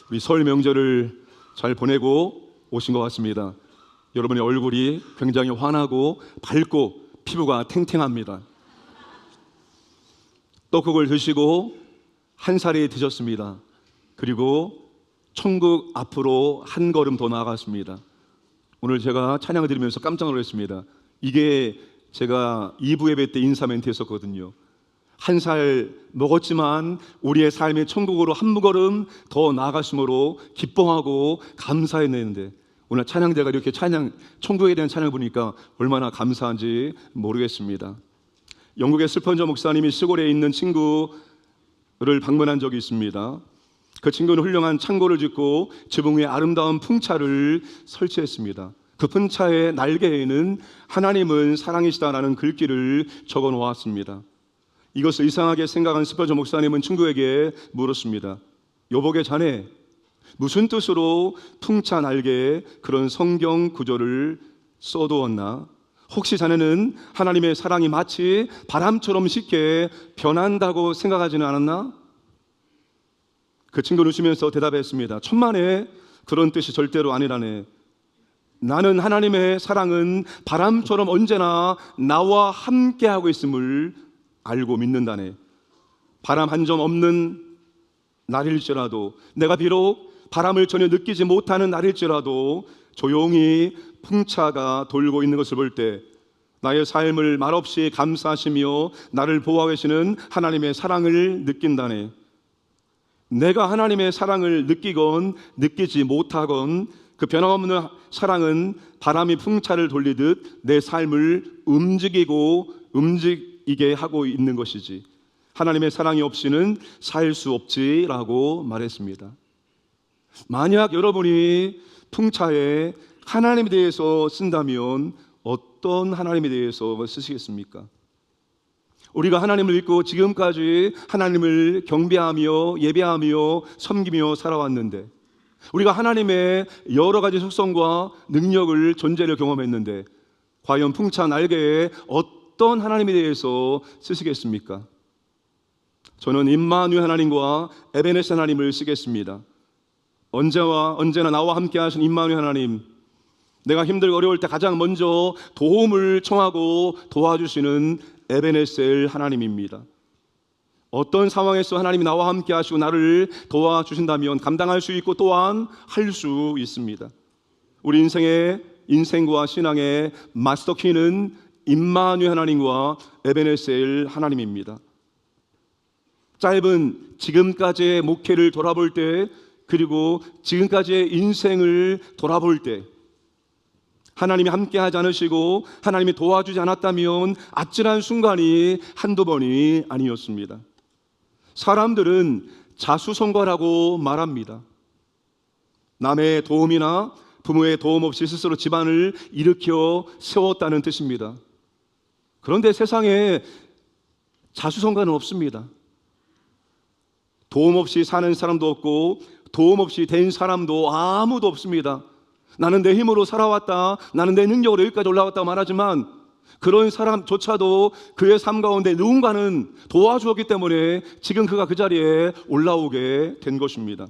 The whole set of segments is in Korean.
우리 설 명절을 잘 보내고 오신 것 같습니다. 여러분의 얼굴이 굉장히 환하고 밝고 피부가 탱탱합니다. 떡국을 드시고 한 살이 드셨습니다. 그리고 천국 앞으로 한 걸음 더 나아갔습니다. 오늘 제가 찬양을 드리면서 깜짝 놀랐습니다. 이게 제가 2부 예배 때 인사 멘트였었거든요. 한 살 먹었지만 우리의 삶의 천국으로 한 걸음 더 나아갔으므로 기뻐하고 감사했는데, 오늘 찬양대가 이렇게 천국에 대한 찬양을 보니까 얼마나 감사한지 모르겠습니다. 영국의 스펀저 목사님이 시골에 있는 친구를 방문한 적이 있습니다. 그 친구는 훌륭한 창고를 짓고 지붕 위에 아름다운 풍차를 설치했습니다. 그 풍차의 날개에는 하나님은 사랑이시다라는 글귀를 적어 놓았습니다. 이것을 이상하게 생각한 스펀저 목사님은 친구에게 물었습니다. 여보게, 자네 무슨 뜻으로 풍차 날개에 그런 성경 구절을 써두었나? 혹시 자네는 하나님의 사랑이 마치 바람처럼 쉽게 변한다고 생각하지는 않았나? 그 친구는 웃으면서 대답했습니다. 천만에, 그런 뜻이 절대로 아니라네. 나는 하나님의 사랑은 바람처럼 언제나 나와 함께하고 있음을 알고 믿는다네. 바람 한 점 없는 날일지라도, 내가 비록 바람을 전혀 느끼지 못하는 날일지라도 조용히 풍차가 돌고 있는 것을 볼 때 나의 삶을 말없이 감사하시며 나를 보호하고 계시는 하나님의 사랑을 느낀다네. 내가 하나님의 사랑을 느끼건 느끼지 못하건 그 변함없는 사랑은 바람이 풍차를 돌리듯 내 삶을 움직이게 하고 있는 것이지, 하나님의 사랑이 없이는 살 수 없지라고 말했습니다. 만약 여러분이 풍차에 하나님에 대해서 쓴다면 어떤 하나님에 대해서 쓰시겠습니까? 우리가 하나님을 믿고 지금까지 하나님을 경배하며 예배하며 섬기며 살아왔는데, 우리가 하나님의 여러 가지 속성과 능력을, 존재를 경험했는데, 과연 풍차 날개에 어떤 하나님에 대해서 쓰시겠습니까? 저는 임마누엘 하나님과 에베네셀 하나님을 쓰겠습니다. 언제나 나와 함께 하신 임마누엘 하나님, 내가 힘들고 어려울 때 가장 먼저 도움을 청하고 도와주시는 에베네셀 하나님입니다. 어떤 상황에서 하나님이 나와 함께 하시고 나를 도와주신다면 감당할 수 있고 또한 할 수 있습니다. 우리 인생과 신앙의 마스터키는 임마누엘 하나님과 에베네셀 하나님입니다. 짧은 지금까지의 목회를 돌아볼 때, 그리고 지금까지의 인생을 돌아볼 때, 하나님이 함께하지 않으시고 하나님이 도와주지 않았다면 아찔한 순간이 한두 번이 아니었습니다. 사람들은 자수성가라고 말합니다. 남의 도움이나 부모의 도움 없이 스스로 집안을 일으켜 세웠다는 뜻입니다. 그런데 세상에 자수성가는 없습니다. 도움 없이 사는 사람도 없고 도움 없이 된 사람도 아무도 없습니다. 나는 내 힘으로 살아왔다, 나는 내 능력으로 여기까지 올라왔다고 말하지만 그런 사람조차도 그의 삶 가운데 누군가는 도와주었기 때문에 지금 그가 그 자리에 올라오게 된 것입니다.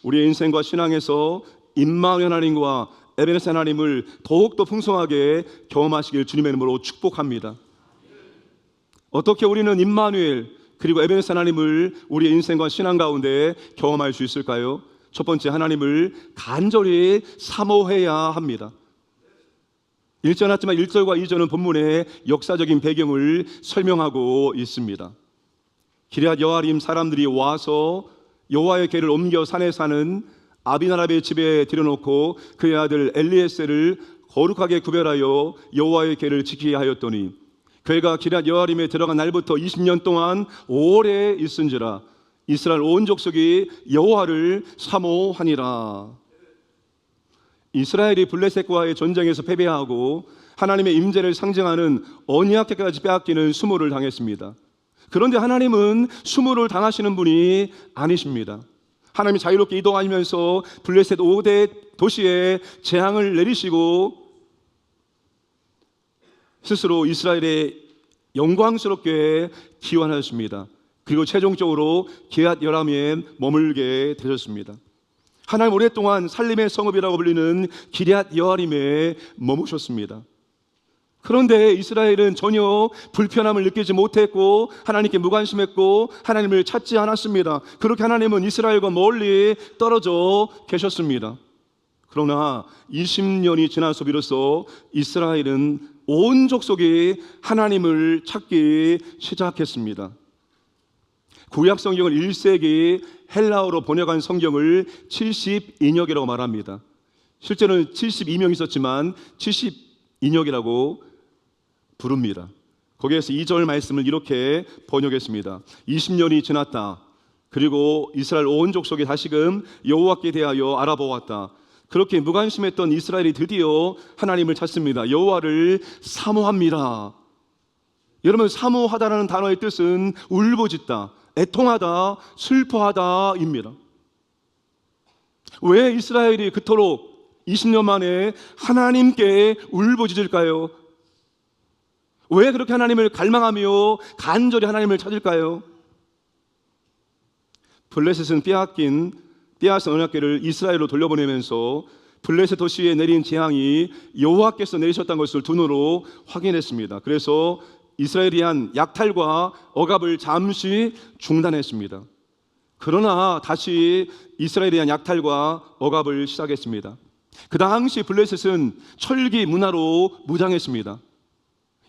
우리의 인생과 신앙에서 임마누엘 하나님과 에베네셀 하나님을 더욱더 풍성하게 경험하시길 주님의 이름으로 축복합니다. 어떻게 우리는 임마누엘 그리고 에베네셀 하나님을 우리의 인생과 신앙 가운데 경험할 수 있을까요? 첫 번째, 하나님을 간절히 사모해야 합니다. 1절 하지만 1절과 2절은 본문의 역사적인 배경을 설명하고 있습니다. 기럇 여아림 사람들이 와서 여호와의 궤를 옮겨 산에 사는 아비나답의 집에 들여놓고 그의 아들 엘리에셀을 거룩하게 구별하여 여호와의 궤를 지키게 하였더니 그가 기럇 여아림에 들어간 날부터 20년 동안 오래 있은지라 이스라엘 온 족속이 여호와를 사모하니라. 이스라엘이 블레셋과의 전쟁에서 패배하고 하나님의 임재를 상징하는 언약궤까지 빼앗기는 수모를 당했습니다. 그런데 하나님은 수모를 당하시는 분이 아니십니다. 하나님이 자유롭게 이동하면서 블레셋 5대 도시에 재앙을 내리시고 스스로 이스라엘의 영광스럽게 기원하셨습니다. 그리고 최종적으로 기럇 여아림에 머물게 되셨습니다. 하나님 오랫동안 살림의 성읍이라고 불리는 기럇 여아림에 머무셨습니다. 그런데 이스라엘은 전혀 불편함을 느끼지 못했고 하나님께 무관심했고 하나님을 찾지 않았습니다. 그렇게 하나님은 이스라엘과 멀리 떨어져 계셨습니다. 그러나 20년이 지나서 비로소 이스라엘은 온 족속이 하나님을 찾기 시작했습니다. 구약 성경을 1세기 헬라어로 번역한 성경을 72역이라고 말합니다. 실제로는 72명이 있었지만 72역이라고 부릅니다. 거기에서 2절 말씀을 이렇게 번역했습니다. 20년이 지났다. 그리고 이스라엘 온 족속이 다시금 여호와께 대하여 알아보았다. 그렇게 무관심했던 이스라엘이 드디어 하나님을 찾습니다. 여호와를 사모합니다. 여러분, 사모하다라는 단어의 뜻은 울부짖다, 애통하다, 슬퍼하다입니다. 왜 이스라엘이 그토록 20년 만에 하나님께 울부짖을까요? 왜 그렇게 하나님을 갈망하며 간절히 하나님을 찾을까요? 블레셋은 빼앗은 언약궤를 이스라엘로 돌려보내면서 블레셋 도시에 내린 재앙이 여호와께서 내리셨다는 것을 두 눈으로 확인했습니다. 그래서 이스라엘이 한 약탈과 억압을 잠시 중단했습니다. 그러나 다시 이스라엘에 대한 약탈과 억압을 시작했습니다. 그 당시 블레셋은 철기 문화로 무장했습니다.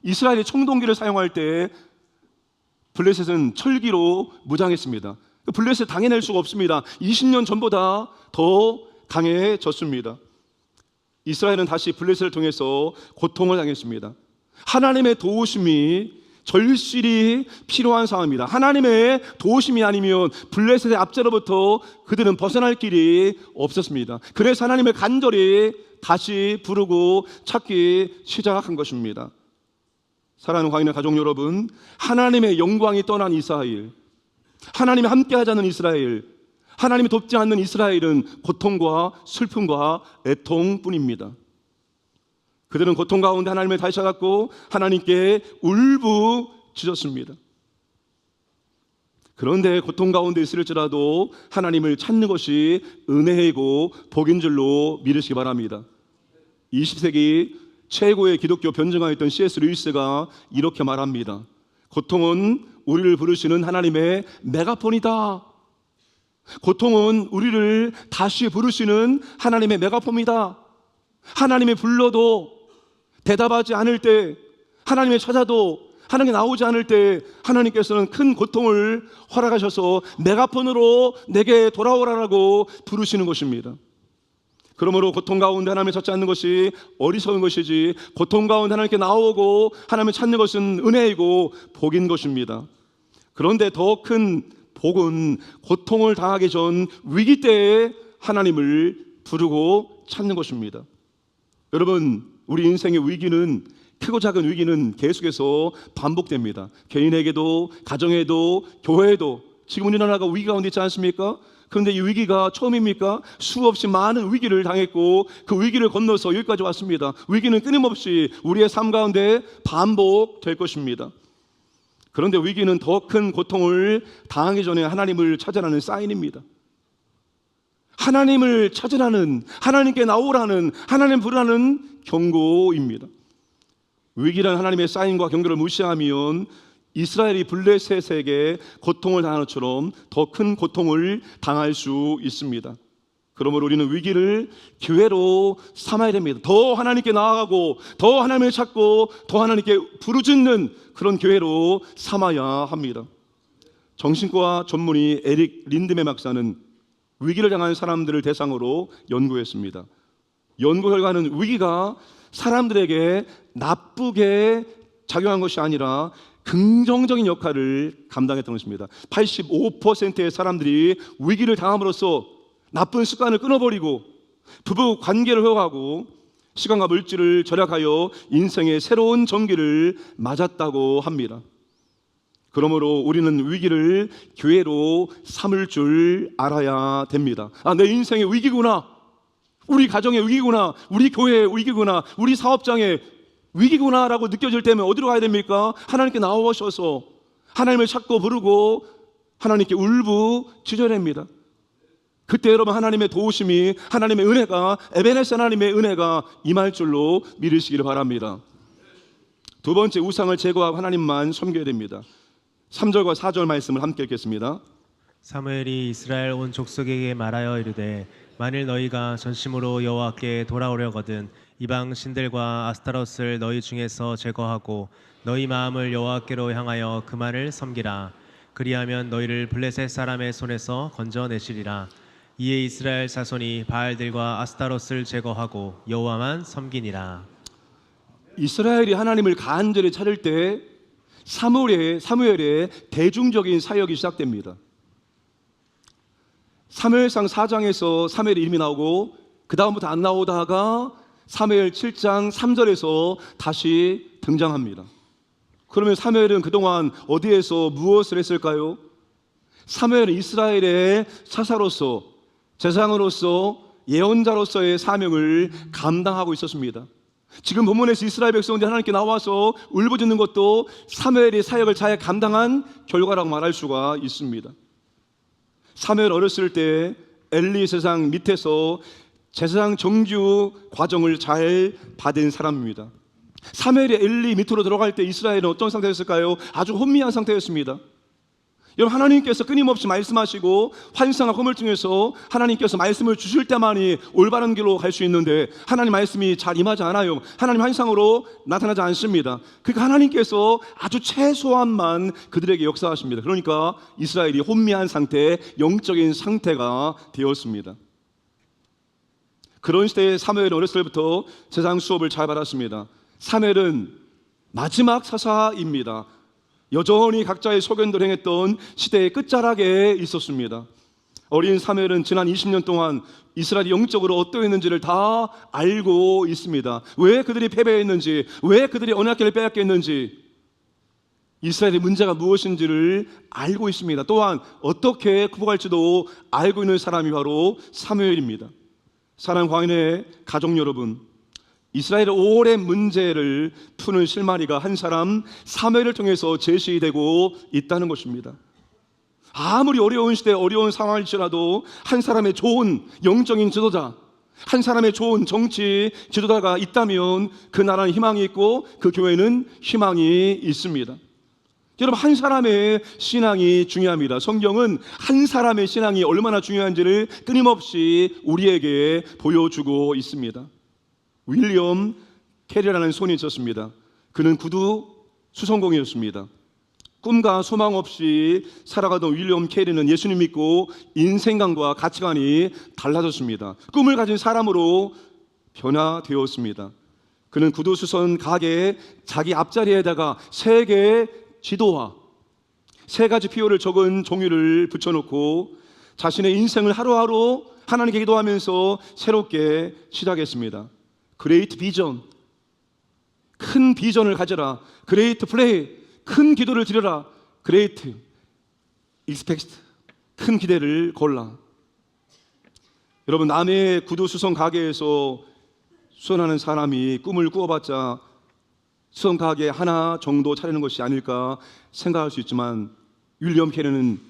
이스라엘이 청동기를 사용할 때 블레셋은 철기로 무장했습니다. 블레셋 당해낼 수가 없습니다. 20년 전보다 더 강해졌습니다. 이스라엘은 다시 블레셋을 통해서 고통을 당했습니다. 하나님의 도우심이 절실히 필요한 상황입니다. 하나님의 도우심이 아니면 블레셋의 압제로부터 그들은 벗어날 길이 없었습니다. 그래서 하나님을 간절히 다시 부르고 찾기 시작한 것입니다. 사랑하는 광인의 가족 여러분, 하나님의 영광이 떠난 이스라엘, 하나님이 함께하자는 이스라엘, 하나님이 돕지 않는 이스라엘은 고통과 슬픔과 애통뿐입니다. 그들은 고통 가운데 하나님을 다시 찾았고 하나님께 울부짖었습니다. 그런데 고통 가운데 있을지라도 하나님을 찾는 것이 은혜이고 복인 줄로 믿으시기 바랍니다. 20세기 최고의 기독교 변증가였던 C.S. 루이스가 이렇게 말합니다. 고통은 우리를 부르시는 하나님의 메가폰이다. 고통은 우리를 다시 부르시는 하나님의 메가폰이다. 하나님이 불러도 대답하지 않을 때, 하나님을 찾아도 하나님이 나오지 않을 때 하나님께서는 큰 고통을 허락하셔서 메가폰으로 내게 돌아오라라고 부르시는 것입니다. 그러므로 고통 가운데 하나님을 찾지 않는 것이 어리석은 것이지, 고통 가운데 하나님께 나오고 하나님을 찾는 것은 은혜이고 복인 것입니다. 그런데 더 큰 복은 고통을 당하기 전 위기 때에 하나님을 부르고 찾는 것입니다. 여러분, 우리 인생의 위기는, 크고 작은 위기는 계속해서 반복됩니다. 개인에게도, 가정에도, 교회에도 지금 우리나라가 위기 가운데 있지 않습니까? 그런데 이 위기가 처음입니까? 수없이 많은 위기를 당했고 그 위기를 건너서 여기까지 왔습니다. 위기는 끊임없이 우리의 삶 가운데 반복될 것입니다. 그런데 위기는 더 큰 고통을 당하기 전에 하나님을 찾으라는 사인입니다. 하나님을 찾으라는, 하나님께 나오라는, 하나님 부르라는 경고입니다. 위기란 하나님의 사인과 경고를 무시하면 이스라엘이 블레셋에게 고통을 당한 것처럼 더 큰 고통을 당할 수 있습니다. 그러므로 우리는 위기를 기회로 삼아야 됩니다. 더 하나님께 나아가고 더 하나님을 찾고 더 하나님께 부르짖는 그런 기회로 삼아야 합니다. 정신과 전문의 에릭 린드메 박사는 위기를 당한 사람들을 대상으로 연구했습니다. 연구 결과는 위기가 사람들에게 나쁘게 작용한 것이 아니라 긍정적인 역할을 감당했던 것입니다. 85%의 사람들이 위기를 당함으로써 나쁜 습관을 끊어버리고 부부 관계를 회복하고 시간과 물질을 절약하여 인생의 새로운 전기를 맞았다고 합니다. 그러므로 우리는 위기를 기회로 삼을 줄 알아야 됩니다. 내 인생의 위기구나, 우리 가정의 위기구나, 우리 교회의 위기구나, 우리 사업장의 위기구나라고 느껴질 때면 어디로 가야 됩니까? 하나님께 나오셔서 하나님을 찾고 부르고 하나님께 울부짖어야 됩니다. 그때 여러분 하나님의 도우심이, 하나님의 은혜가, 에베네스 하나님의 은혜가 임할 줄로 믿으시기를 바랍니다. 두 번째, 우상을 제거하고 하나님만 섬겨야 됩니다. 3절과 4절 말씀을 함께 읽겠습니다. 사무엘이 이스라엘 온 족속에게 말하여 이르되 만일 너희가 전심으로 여호와께 돌아오려거든 이방 신들과 아스타롯을 너희 중에서 제거하고 너희 마음을 여호와께로 향하여 그만을 섬기라. 그리하면 너희를 블레셋 사람의 손에서 건져내시리라. 이에 이스라엘 자손이 바알들과 아스타롯을 제거하고 여호와만 섬기니라. 이스라엘이 하나님을 간절히 찾을 때 사무엘의 대중적인 사역이 시작됩니다. 사무엘상 4장에서 사무엘의 이름이 나오고 그 다음부터 안 나오다가 사무엘 7장 3절에서 다시 등장합니다. 그러면 사무엘은 그동안 어디에서 무엇을 했을까요? 사무엘은 이스라엘의 사사로서, 제사장으로서, 예언자로서의 사명을 감당하고 있었습니다. 지금 본문에서 이스라엘 백성들이 하나님께 나와서 울부짖는 것도 사무엘이 사역을 잘 감당한 결과라고 말할 수가 있습니다. 사무엘 어렸을 때 엘리 제사장 밑에서 제사장 정규 과정을 잘 받은 사람입니다. 사무엘이 엘리 밑으로 들어갈 때 이스라엘은 어떤 상태였을까요? 아주 혼미한 상태였습니다. 여러분, 하나님께서 끊임없이 말씀하시고 환상과 꿈을 통해서 하나님께서 말씀을 주실 때만이 올바른 길로 갈 수 있는데 하나님 말씀이 잘 임하지 않아요. 하나님 환상으로 나타나지 않습니다. 그러니까 하나님께서 아주 최소한만 그들에게 역사하십니다. 그러니까 이스라엘이 혼미한 상태, 영적인 상태가 되었습니다. 그런 시대에 사무엘은 어렸을 때부터 제사장 수업을 잘 받았습니다. 사무엘은 마지막 사사입니다. 여전히 각자의 소견대로 행했던 시대의 끝자락에 있었습니다. 어린 사무엘은 지난 20년 동안 이스라엘이 영적으로 어떠했는지를 다 알고 있습니다. 왜 그들이 패배했는지, 왜 그들이 언약궤를 빼앗겼는지, 이스라엘의 문제가 무엇인지를 알고 있습니다. 또한 어떻게 극복할지도 알고 있는 사람이 바로 사무엘입니다. 사랑하는 광인의 가족 여러분, 이스라엘의 오랜 문제를 푸는 실마리가 한 사람 사무엘을 통해서 제시되고 있다는 것입니다. 아무리 어려운 시대, 어려운 상황일지라도 한 사람의 좋은 영적인 지도자, 한 사람의 좋은 정치 지도자가 있다면 그 나라는 희망이 있고 그 교회는 희망이 있습니다. 여러분, 한 사람의 신앙이 중요합니다. 성경은 한 사람의 신앙이 얼마나 중요한지를 끊임없이 우리에게 보여주고 있습니다. 윌리엄 캐리라는 손이 있었습니다. 그는 구두 수성공이었습니다. 꿈과 소망 없이 살아가던 윌리엄 캐리는 예수님 믿고 인생관과 가치관이 달라졌습니다. 꿈을 가진 사람으로 변화되었습니다. 그는 구두 수선 가게에 자기 앞자리에다가 세 개의 지도와 세 가지 표어를 적은 종이를 붙여놓고 자신의 인생을 하루하루 하나님께 기도하면서 새롭게 시작했습니다. 그레이트 비전, 큰 비전을 가져라. 그레이트 플레이, 큰 기도를 드려라. 그레이트 익스펙트, 큰 기대를 걸라. 여러분, 남의 구두 수선 가게에서 수선하는 사람이 꿈을 꾸어봤자 수선 가게 하나 정도 차리는 것이 아닐까 생각할 수 있지만 윌리엄 캐리는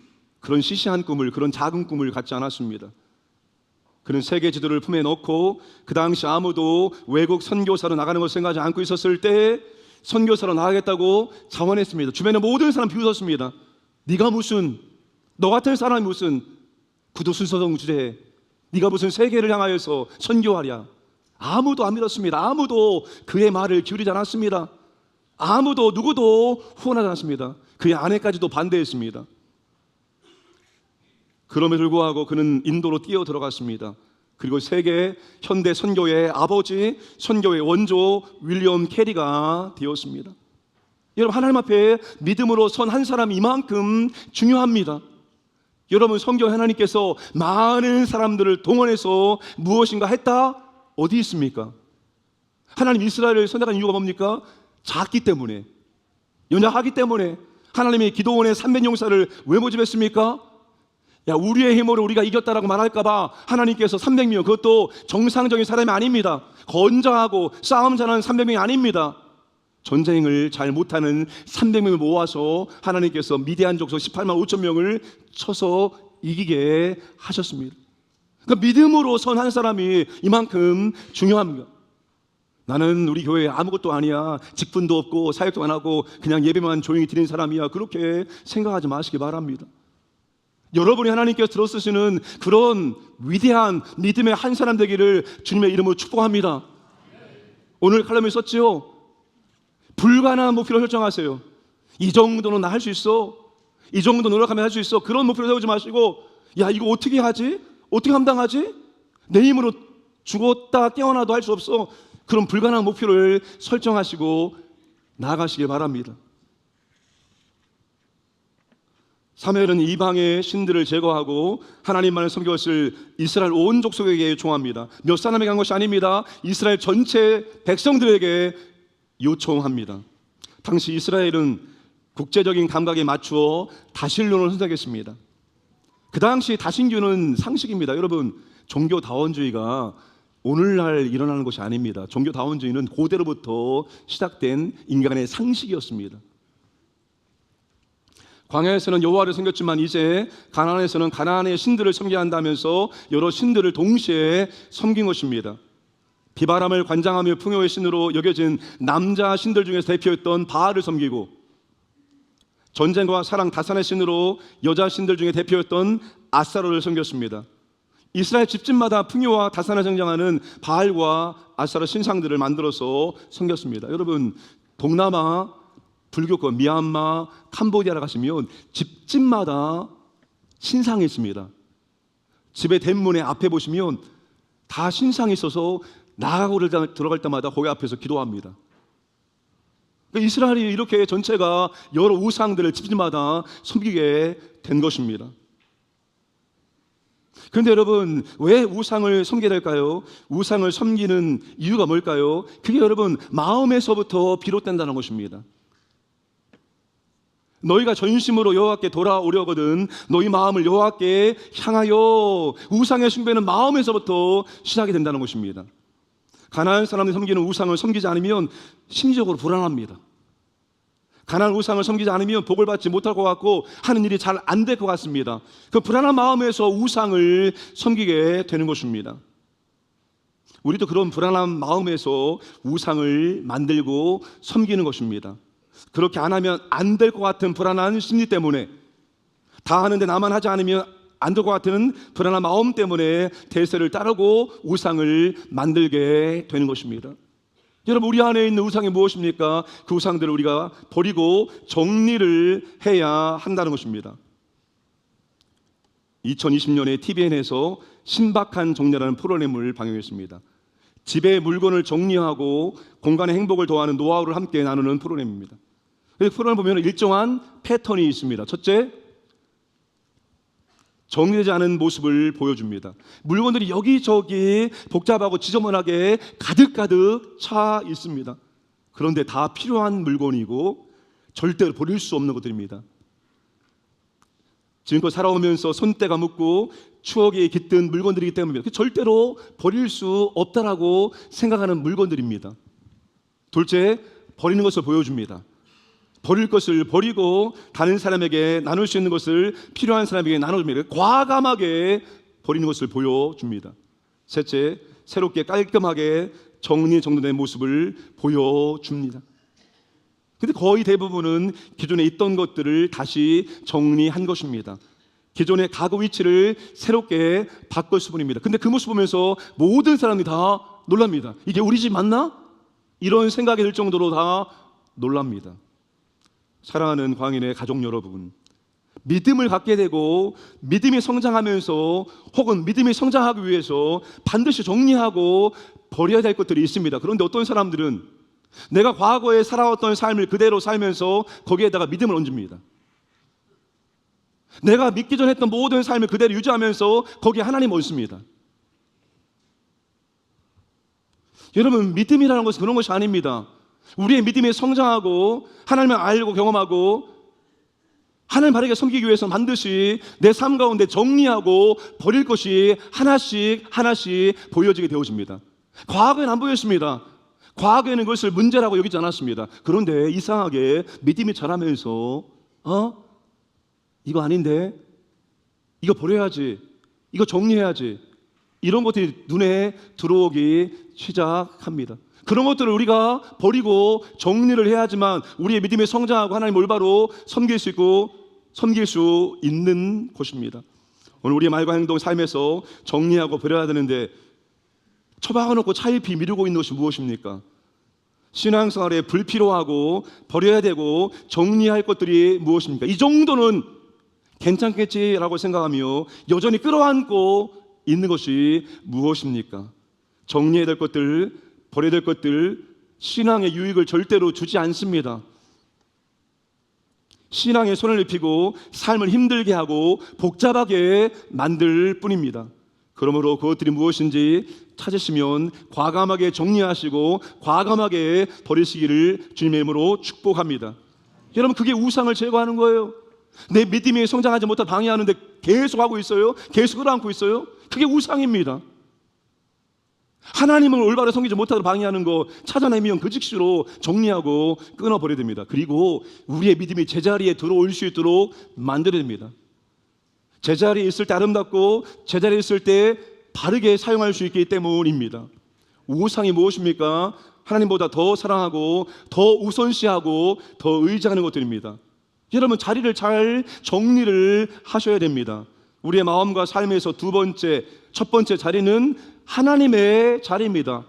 그런 시시한 꿈을, 그런 작은 꿈을 갖지 않았습니다. 그는 세계 지도를 품에 넣고 그 당시 아무도 외국 선교사로 나가는 것을 생각하지 않고 있었을 때 선교사로 나가겠다고 자원했습니다. 주변에 모든 사람 비웃었습니다. 네가 무슨, 너 같은 사람이 무슨 구두 순서성 주제에 네가 무슨 세계를 향하여서 선교하랴. 아무도 안 믿었습니다. 아무도 그의 말을 기울이지 않았습니다. 아무도 누구도 후원하지 않았습니다. 그의 아내까지도 반대했습니다. 그럼에도 불구하고 그는 인도로 뛰어 들어갔습니다. 그리고 세계 현대 선교의 아버지, 선교의 원조 윌리엄 캐리가 되었습니다. 여러분, 하나님 앞에 믿음으로 선 한 사람이 이만큼 중요합니다. 여러분, 성경 하나님께서 많은 사람들을 동원해서 무엇인가 했다? 어디 있습니까? 하나님 이스라엘을 선택한 이유가 뭡니까? 작기 때문에, 연약하기 때문에. 하나님이 기도원의 300용사를 왜 모집했습니까? 야, 우리의 힘으로 우리가 이겼다라고 말할까봐 하나님께서 300명, 그것도 정상적인 사람이 아닙니다. 건장하고 싸움 잘하는 300명이 아닙니다. 전쟁을 잘 못하는 300명을 모아서 하나님께서 미디안 족속 18만 5천 명을 쳐서 이기게 하셨습니다. 그 믿음으로 선 한 사람이 이만큼 중요합니다. 나는 우리 교회에 아무것도 아니야, 직분도 없고 사역도 안 하고 그냥 예배만 조용히 드리는 사람이야, 그렇게 생각하지 마시기 바랍니다. 여러분이 하나님께서 들어쓰시는 그런 위대한 믿음의 한 사람 되기를 주님의 이름으로 축복합니다. 오늘 칼럼에 썼지요. 불가능한 목표를 설정하세요. 이 정도는 나 할 수 있어, 이 정도 노력하면 할 수 있어, 그런 목표를 세우지 마시고, 야 이거 어떻게 하지? 어떻게 감당하지? 내 힘으로 죽었다 깨어나도 할 수 없어. 그런 불가능한 목표를 설정하시고 나아가시길 바랍니다. 사무엘은 이방의 신들을 제거하고 하나님만을 섬겼을 이스라엘 온 족속에게 요청합니다. 몇 사람에게 한 것이 아닙니다. 이스라엘 전체 백성들에게 요청합니다. 당시 이스라엘은 국제적인 감각에 맞추어 다신론을 선택했습니다. 그 당시 다신교는 상식입니다. 여러분, 종교다원주의가 오늘날 일어나는 것이 아닙니다. 종교다원주의는 고대로부터 시작된 인간의 상식이었습니다. 광야에서는 여호와를 섬겼지만 이제 가나안에서는 가나안의 신들을 섬겨야 한다면서 여러 신들을 동시에 섬긴 것입니다. 비바람을 관장하며 풍요의 신으로 여겨진 남자 신들 중에서 대표였던 바알을 섬기고, 전쟁과 사랑 다산의 신으로 여자 신들 중에 대표였던 아스타롯을 섬겼습니다. 이스라엘 집집마다 풍요와 다산을 상징하는 바알과 아스타롯 신상들을 만들어서 섬겼습니다. 여러분, 동남아 불교권 미얀마, 캄보디아를 가시면 집집마다 신상이 있습니다. 집의 대문의 앞에 보시면 다 신상이 있어서 나가고 들어갈 때마다 거기 앞에서 기도합니다. 그러니까 이스라엘이 이렇게 전체가 여러 우상들을 집집마다 섬기게 된 것입니다. 그런데 여러분, 왜 우상을 섬기게 될까요? 우상을 섬기는 이유가 뭘까요? 그게 여러분 마음에서부터 비롯된다는 것입니다. 너희가 전심으로 여호와께 돌아오려거든 너희 마음을 여호와께 향하여. 우상의 숭배는 마음에서부터 시작이 된다는 것입니다. 가나안 사람들이 섬기는 우상을 섬기지 않으면 심리적으로 불안합니다. 가나안 우상을 섬기지 않으면 복을 받지 못할 것 같고 하는 일이 잘 안 될 것 같습니다. 그 불안한 마음에서 우상을 섬기게 되는 것입니다. 우리도 그런 불안한 마음에서 우상을 만들고 섬기는 것입니다. 그렇게 안 하면 안 될 것 같은 불안한 심리 때문에, 다 하는데 나만 하지 않으면 안 될 것 같은 불안한 마음 때문에 대세를 따르고 우상을 만들게 되는 것입니다. 여러분, 우리 안에 있는 우상이 무엇입니까? 그 우상들을 우리가 버리고 정리를 해야 한다는 것입니다. 2020년에 TVN에서 신박한 정리라는 프로그램을 방영했습니다. 집의 물건을 정리하고 공간의 행복을 더하는 노하우를 함께 나누는 프로그램입니다. 프로그램을 보면 일정한 패턴이 있습니다. 첫째, 정리되지 않은 모습을 보여줍니다. 물건들이 여기저기 복잡하고 지저분하게 가득가득 차 있습니다. 그런데 다 필요한 물건이고 절대로 버릴 수 없는 것들입니다. 지금껏 살아오면서 손때가 묻고 추억이 깃든 물건들이기 때문에 절대로 버릴 수 없다라고 생각하는 물건들입니다. 둘째, 버리는 것을 보여줍니다. 버릴 것을 버리고 다른 사람에게 나눌 수 있는 것을 필요한 사람에게 나눠줍니다. 과감하게 버리는 것을 보여줍니다. 셋째, 새롭게 깔끔하게 정리정돈된 모습을 보여줍니다. 근데 거의 대부분은 기존에 있던 것들을 다시 정리한 것입니다. 기존의 가구 위치를 새롭게 바꿨을 뿐입니다. 근데 그 모습 보면서 모든 사람들이 다 놀랍니다. 이게 우리 집 맞나? 이런 생각이 들 정도로 다 놀랍니다. 사랑하는 광인의 가족 여러분, 믿음을 갖게 되고 믿음이 성장하면서 혹은 믿음이 성장하기 위해서 반드시 정리하고 버려야 될 것들이 있습니다. 그런데 어떤 사람들은 내가 과거에 살아왔던 삶을 그대로 살면서 거기에다가 믿음을 얹습니다. 내가 믿기 전에 했던 모든 삶을 그대로 유지하면서 거기에 하나님 얹습니다. 여러분, 믿음이라는 것은 그런 것이 아닙니다. 우리의 믿음이 성장하고 하나님을 알고 경험하고 하나님 바르게 섬기기 위해서는 반드시 내 삶 가운데 정리하고 버릴 것이 하나씩 보여지게 되어집니다. 과거에는 안 보였습니다. 과거에는 그것을 문제라고 여기지 않았습니다. 그런데 이상하게 믿음이 자라면서 이거 아닌데, 이거 버려야지, 이거 정리해야지, 이런 것들이 눈에 들어오기 시작합니다. 그런 것들을 우리가 버리고 정리를 해야지만 우리의 믿음이 성장하고 하나님 올바로 섬길 수 있는 곳입니다. 오늘 우리의 말과 행동, 삶에서 정리하고 버려야 되는데 처박아놓고 차일피 미루고 있는 것이 무엇입니까? 신앙생활에 불필요하고 버려야 되고 정리할 것들이 무엇입니까? 이 정도는 괜찮겠지라고 생각하며 여전히 끌어안고 있는 것이 무엇입니까? 정리해야 될 것들, 버려야 될 것들, 신앙의 유익을 절대로 주지 않습니다. 신앙에 손을 입히고 삶을 힘들게 하고 복잡하게 만들 뿐입니다. 그러므로 그것들이 무엇인지 찾으시면 과감하게 정리하시고 과감하게 버리시기를 주님의 이름으로 축복합니다. 여러분, 그게 우상을 제거하는 거예요. 내 믿음이 성장하지 못해 방해하는데 계속 하고 있어요. 계속 끌어안고 있어요. 그게 우상입니다. 하나님을 올바로 섬기지 못하도록 방해하는 거 찾아내면 그 즉시로 정리하고 끊어버려야 됩니다. 그리고 우리의 믿음이 제자리에 들어올 수 있도록 만들어야 됩니다. 제자리에 있을 때 아름답고 제자리에 있을 때 바르게 사용할 수 있기 때문입니다. 우상이 무엇입니까? 하나님보다 더 사랑하고 더 우선시하고 더 의지하는 것들입니다. 여러분, 자리를 잘 정리를 하셔야 됩니다. 우리의 마음과 삶에서 첫 번째 자리는 하나님의 자리입니다.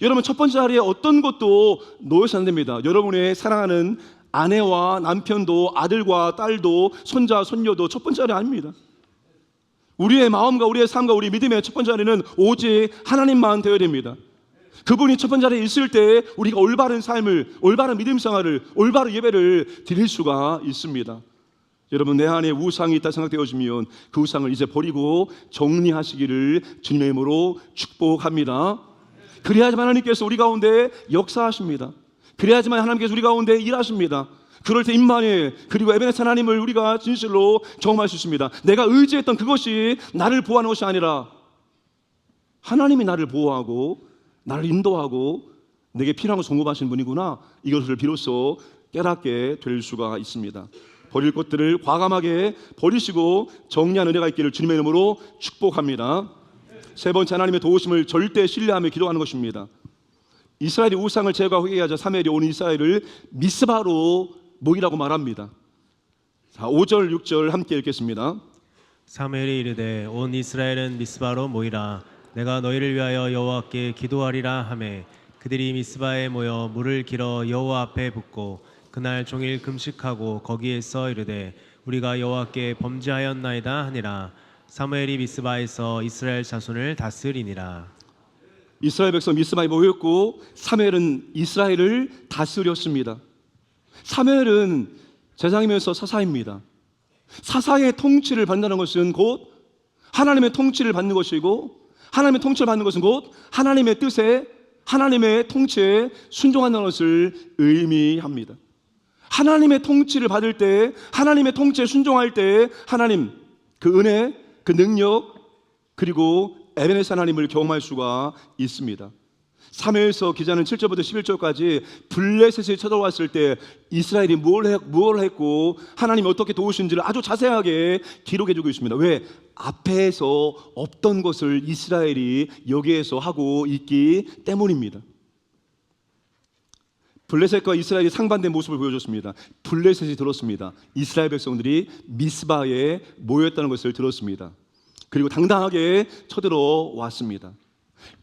여러분, 첫 번째 자리에 어떤 것도 놓여서 안 됩니다. 여러분의 사랑하는 아내와 남편도, 아들과 딸도, 손자, 손녀도 첫 번째 자리 아닙니다. 우리의 마음과 우리의 삶과 우리 믿음의 첫 번째 자리는 오직 하나님만 되어야 됩니다. 그분이 첫 번째 자리에 있을 때 우리가 올바른 삶을, 올바른 믿음 생활을, 올바른 예배를 드릴 수가 있습니다. 여러분, 내 안에 우상이 있다 생각되어지면 그 우상을 이제 버리고 정리하시기를 주님의 이름으로 축복합니다. 그래야지만 하나님께서 우리 가운데 역사하십니다. 그래야지만 하나님께서 우리 가운데 일하십니다. 그럴 때 임마누엘, 그리고 에베네스 하나님을 우리가 진실로 경험할 수 있습니다. 내가 의지했던 그것이 나를 보호하는 것이 아니라 하나님이 나를 보호하고 나를 인도하고 내게 필요한 것을 공급하시는 분이구나, 이것을 비로소 깨닫게 될 수가 있습니다. 버릴 것들을 과감하게 버리시고 정리하는 은혜가 있기를 주님의 이름으로 축복합니다. 세 번째, 하나님의 도우심을 절대 신뢰하며 기도하는 것입니다. 이스라엘이 우상을 제거하기 위하여 사무엘이 온 이스라엘을 미스바로 모이라고 말합니다. 자, 5절 6절 함께 읽겠습니다. 사무엘이 이르되 온 이스라엘은 미스바로 모이라. 내가 너희를 위하여 여호와께 기도하리라 하매 그들이 미스바에 모여 물을 길어 여호와 앞에 붓고 그날 종일 금식하고 거기에서 이르되 우리가 여호와께 범죄하였나이다 하니라. 사무엘이 미스바에서 이스라엘 자손을 다스리니라. 이스라엘 백성 미스바에 모였고 사무엘은 이스라엘을 다스렸습니다. 사무엘은 제사장이면서 사사입니다. 사사의 통치를 받는다는 것은 곧 하나님의 통치를 받는 것이고, 하나님의 통치를 받는 것은 곧 하나님의 뜻에, 하나님의 통치에 순종한다는 것을 의미합니다. 하나님의 통치를 받을 때, 하나님의 통치에 순종할 때 하나님 그 은혜, 그 능력, 그리고 에베네스 하나님을 경험할 수가 있습니다. 사무엘서 기자는 7절부터 11절까지 블레셋이 쳐들어왔을 때 이스라엘이 뭘 했고 하나님이 어떻게 도우신지를 아주 자세하게 기록해주고 있습니다. 왜? 앞에서 없던 것을 이스라엘이 여기에서 하고 있기 때문입니다. 블레셋과 이스라엘이 상반된 모습을 보여줬습니다. 블레셋이 들었습니다. 이스라엘 백성들이 미스바에 모였다는 것을 들었습니다. 그리고 당당하게 쳐들어왔습니다.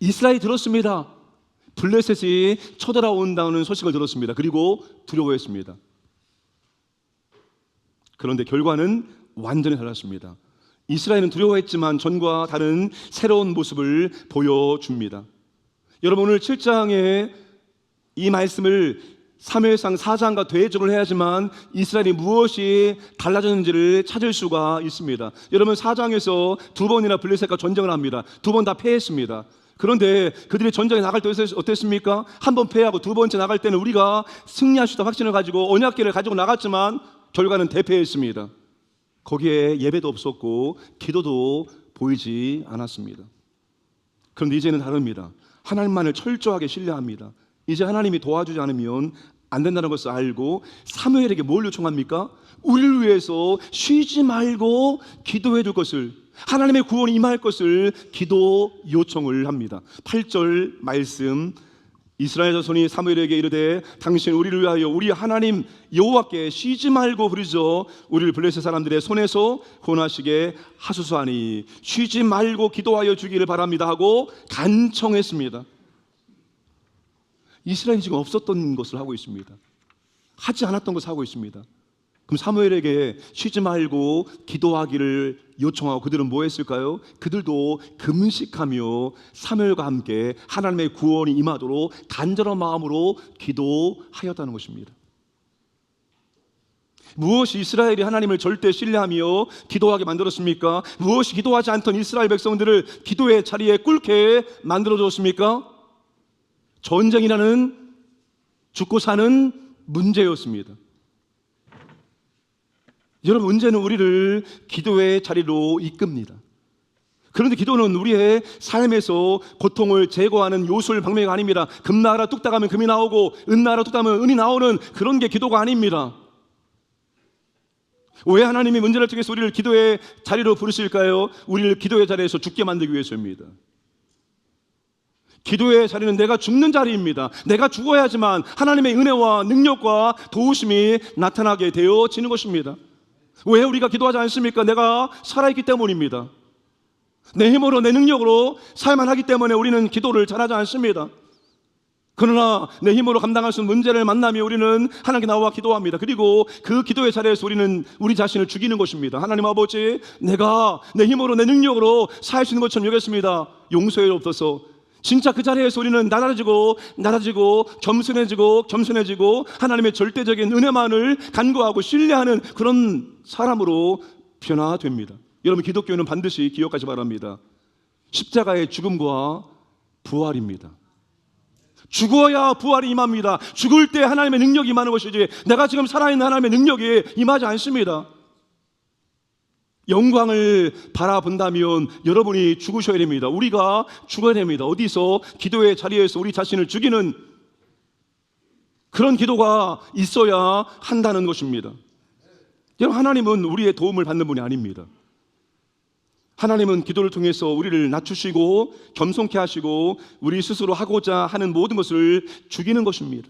이스라엘이 들었습니다. 블레셋이 쳐들어온다는 소식을 들었습니다. 그리고 두려워했습니다. 그런데 결과는 완전히 달랐습니다. 이스라엘은 두려워했지만 전과 다른 새로운 모습을 보여줍니다. 여러분, 오늘 7장에 이 말씀을 사무엘상 4장과 대조를 해야지만 이스라엘이 무엇이 달라졌는지를 찾을 수가 있습니다. 여러분, 4장에서 두 번이나 블레셋과 전쟁을 합니다. 두 번 다 패했습니다. 그런데 그들이 전쟁에 나갈 때 어땠습니까? 한 번 패하고 두 번째 나갈 때는 우리가 승리할 수 있다 확신을 가지고 언약궤를 가지고 나갔지만 결과는 대패했습니다. 거기에 예배도 없었고 기도도 보이지 않았습니다. 그런데 이제는 다릅니다. 하나님만을 철저하게 신뢰합니다. 이제 하나님이 도와주지 않으면 안 된다는 것을 알고 사무엘에게 뭘 요청합니까? 우리를 위해서 쉬지 말고 기도해 줄 것을, 하나님의 구원이 임할 것을 기도 요청을 합니다. 8절 말씀, 이스라엘 자손이 사무엘에게 이르되 당신 우리를 위하여 우리 하나님 여호와께 쉬지 말고 부르짖어 우리를 블레셋 사람들의 손에서 구원하시게 하소서하니 쉬지 말고 기도하여 주기를 바랍니다 하고 간청했습니다. 이스라엘이 지금 없었던 것을 하고 있습니다. 하지 않았던 것을 하고 있습니다. 그럼 사무엘에게 쉬지 말고 기도하기를 요청하고 그들은 뭐 했을까요? 그들도 금식하며 사무엘과 함께 하나님의 구원이 임하도록 간절한 마음으로 기도하였다는 것입니다. 무엇이 이스라엘이 하나님을 절대 신뢰하며 기도하게 만들었습니까? 무엇이 기도하지 않던 이스라엘 백성들을 기도의 자리에 꿇게 만들어줬습니까? 전쟁이라는 죽고 사는 문제였습니다. 여러분, 문제는 우리를 기도의 자리로 이끕니다. 그런데 기도는 우리의 삶에서 고통을 제거하는 요술 방매가 아닙니다. 금 나가라 뚝딱 하면 금이 나오고 은 나가라 뚝딱 하면 은이 나오는 그런 게 기도가 아닙니다. 왜 하나님이 문제를 통해서 우리를 기도의 자리로 부르실까요? 우리를 기도의 자리에서 죽게 만들기 위해서입니다. 기도의 자리는 내가 죽는 자리입니다. 내가 죽어야지만 하나님의 은혜와 능력과 도우심이 나타나게 되어지는 것입니다. 왜 우리가 기도하지 않습니까? 내가 살아있기 때문입니다. 내 힘으로 내 능력으로 살만 하기 때문에 우리는 기도를 잘하지 않습니다. 그러나 내 힘으로 감당할 수 없는 문제를 만나며 우리는 하나님께 나와 기도합니다. 그리고 그 기도의 자리에서 우리는 우리 자신을 죽이는 것입니다. 하나님 아버지, 내가 내 힘으로 내 능력으로 살 수 있는 것처럼 여겼습니다. 용서해 주옵소서. 진짜 그 자리에서 우리는 낮아지고 겸손해지고 하나님의 절대적인 은혜만을 간구하고 신뢰하는 그런 사람으로 변화됩니다. 여러분, 기독교는 반드시 기억하시 바랍니다. 십자가의 죽음과 부활입니다. 죽어야 부활이 임합니다. 죽을 때 하나님의 능력이 임하는 것이지 내가 지금 살아있는 하나님의 능력이 임하지 않습니다. 영광을 바라본다면 여러분이 죽으셔야 됩니다. 우리가 죽어야 됩니다. 어디서? 기도의 자리에서 우리 자신을 죽이는 그런 기도가 있어야 한다는 것입니다. 여러분, 하나님은 우리의 도움을 받는 분이 아닙니다. 하나님은 기도를 통해서 우리를 낮추시고 겸손케 하시고 우리 스스로 하고자 하는 모든 것을 죽이는 것입니다.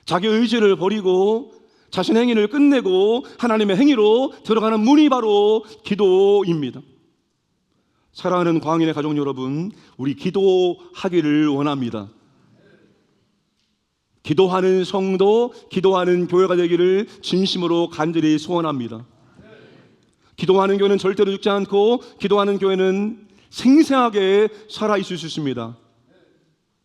자기 의지를 버리고 자신의 행위를 끝내고 하나님의 행위로 들어가는 문이 바로 기도입니다. 사랑하는 광인의 가족 여러분, 우리 기도하기를 원합니다. 기도하는 성도, 기도하는 교회가 되기를 진심으로 간절히 소원합니다. 기도하는 교회는 절대로 죽지 않고 기도하는 교회는 생생하게 살아있을 수 있습니다.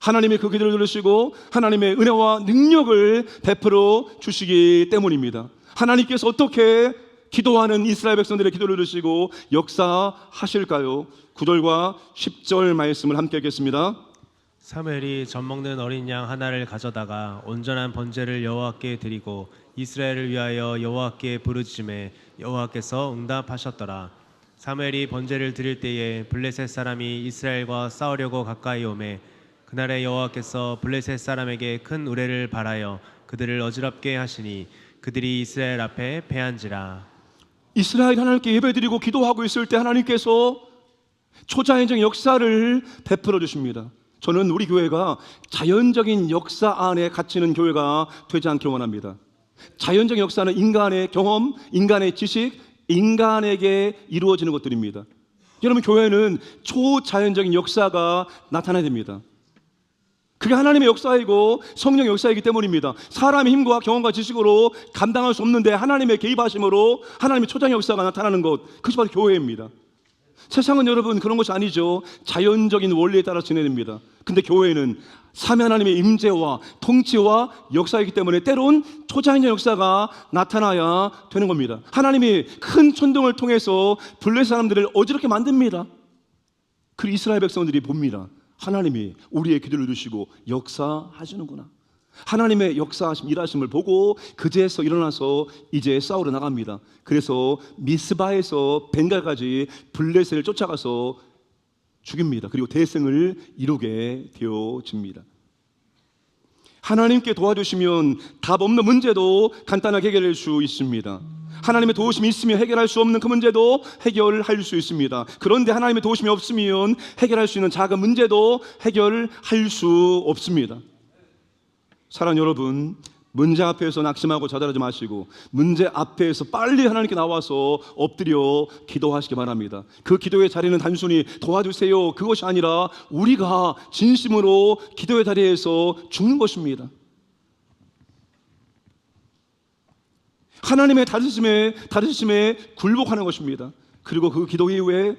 하나님이 그 기도를 들으시고 하나님의 은혜와 능력을 베풀어 주시기 때문입니다. 하나님께서 어떻게 기도하는 이스라엘 백성들의 기도를 들으시고 역사하실까요? 9절과 10절 말씀을 함께 읽겠습니다. 사무엘이 젖 먹는 어린 양 하나를 가져다가 온전한 번제를 여호와께 드리고 이스라엘을 위하여 여호와께 부르짖음에 여호와께서 응답하셨더라. 사무엘이 번제를 드릴 때에 블레셋 사람이 이스라엘과 싸우려고 가까이 오매 그날에 여호와께서 블레셋 사람에게 큰 우레를 발하여 그들을 어지럽게 하시니 그들이 이스라엘 앞에 패한지라. 이스라엘 하나님께 예배드리고 기도하고 있을 때 하나님께서 초자연적 역사를 베풀어 주십니다. 저는 우리 교회가 자연적인 역사 안에 갇히는 교회가 되지 않기를 원합니다. 자연적 역사는 인간의 경험, 인간의 지식, 인간에게 이루어지는 것들입니다. 여러분, 교회는 초자연적인 역사가 나타나야 됩니다. 그게 하나님의 역사이고 성령의 역사이기 때문입니다. 사람의 힘과 경험과 지식으로 감당할 수 없는데 하나님의 개입하심으로 하나님의 초자연 역사가 나타나는 것, 그것이 바로 교회입니다. 세상은 여러분 그런 것이 아니죠. 자연적인 원리에 따라 지내됩니다. 근데 교회는 삼위 하나님의 임재와 통치와 역사이기 때문에 때론 초자연적 역사가 나타나야 되는 겁니다. 하나님이 큰 천둥을 통해서 블레셋 사람들을 어지럽게 만듭니다. 그 이스라엘 백성들이 봅니다. 하나님이 우리의 기도를 들으시고 역사하시는구나. 하나님의 역사하심, 일하심을 보고 그제서 일어나서 이제 싸우러 나갑니다. 그래서 미스바에서 벤갈까지 블레셋을 쫓아가서 죽입니다. 그리고 대승을 이루게 되어집니다. 하나님께 도와주시면 답 없는 문제도 간단하게 해결할 수 있습니다. 하나님의 도우심이 있으면 해결할 수 없는 그 문제도 해결할 수 있습니다. 그런데 하나님의 도우심이 없으면 해결할 수 있는 작은 문제도 해결할 수 없습니다. 사랑하는 여러분, 문제 앞에서 낙심하고 좌절하지 마시고 문제 앞에서 빨리 하나님께 나와서 엎드려 기도하시기 바랍니다. 그 기도의 자리는 단순히 도와주세요 그것이 아니라 우리가 진심으로 기도의 자리에서 죽는 것입니다. 하나님의 다스리심에 굴복하는 것입니다. 그리고 그 기도 이후에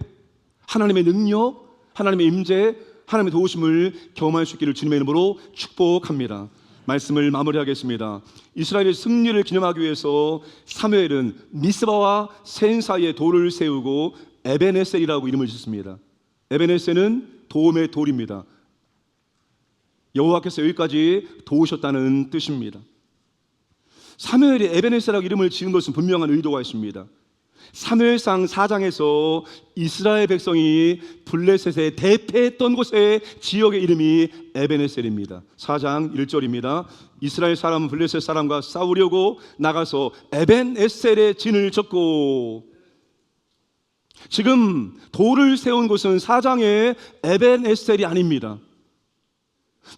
하나님의 능력, 하나님의 임재, 하나님의 도우심을 경험할 수 있기를 주님의 이름으로 축복합니다. 말씀을 마무리하겠습니다. 이스라엘의 승리를 기념하기 위해서 사무엘은 미스바와 센 사이에 돌을 세우고 에벤에셀이라고 이름을 짓습니다. 에벤에셀은 도움의 돌입니다. 여호와께서 여기까지 도우셨다는 뜻입니다. 사무엘이 에벤에셀이라고 이름을 지은 것은 분명한 의도가 있습니다. 사무엘상 4장에서 이스라엘 백성이 블레셋에 대패했던 곳의 지역의 이름이 에벤에셀입니다. 4장 1절입니다. 이스라엘 사람은 블레셋 사람과 싸우려고 나가서 에벤에셀에 진을 쳤고, 지금 돌을 세운 곳은 4장의 에벤에셀이 아닙니다.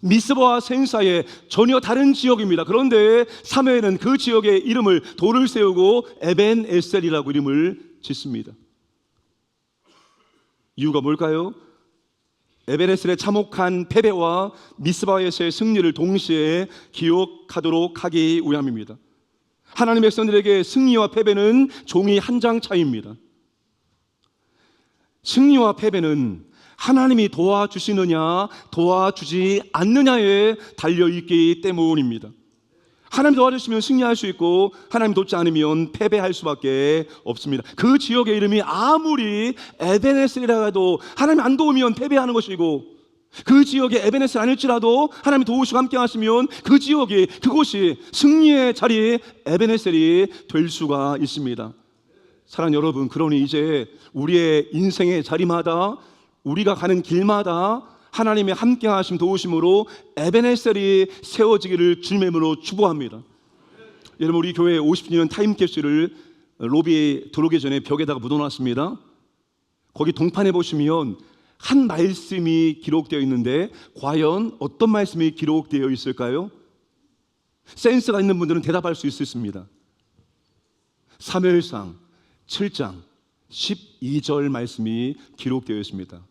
미스바와 센사의 전혀 다른 지역입니다. 그런데 사무엘은 그 지역의 이름을 돌을 세우고 에벤에셀이라고 이름을 짓습니다. 이유가 뭘까요? 에벤에셀의 참혹한 패배와 미스바에서의 승리를 동시에 기억하도록 하기 위함입니다. 하나님의 백성들에게 승리와 패배는 종이 한 장 차이입니다. 승리와 패배는 하나님이 도와주시느냐 도와주지 않느냐에 달려있기 때문입니다. 하나님 도와주시면 승리할 수 있고 하나님 돕지 않으면 패배할 수밖에 없습니다. 그 지역의 이름이 아무리 에벤에셀이라 해도 하나님 안 도우면 패배하는 것이고, 그 지역에 에벤에셀 아닐지라도 하나님이 도우시고 함께 하시면 그 지역이, 그곳이 승리의 자리 에벤에셀이 될 수가 있습니다. 사랑하는 여러분, 그러니 이제 우리의 인생의 자리마다, 우리가 가는 길마다 하나님의 함께 하심 도우심으로 에벤에셀이 세워지기를 주님의 이름으로 축복합니다. 여러분, 우리 교회 50주년 타임캡슐을 로비에 들어오기 전에 벽에다가 묻어놨습니다. 거기 동판에 보시면 한 말씀이 기록되어 있는데 과연 어떤 말씀이 기록되어 있을까요? 센스가 있는 분들은 대답할 수 있습니다. 사무엘상 7장 12절 말씀이 기록되어 있습니다.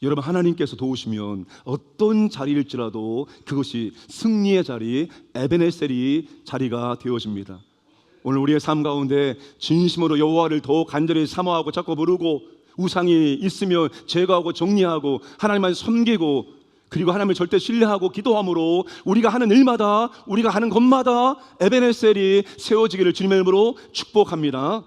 여러분, 하나님께서 도우시면 어떤 자리일지라도 그것이 승리의 자리, 에벤에셀이 자리가 되어집니다. 오늘 우리의 삶 가운데 진심으로 여호와를 더 간절히 사모하고 자꾸 부르고, 우상이 있으면 제거하고 정리하고 하나님만 섬기고, 그리고 하나님을 절대 신뢰하고 기도함으로 우리가 하는 일마다, 우리가 하는 것마다 에벤에셀이 세워지기를 주님의 이름으로 축복합니다.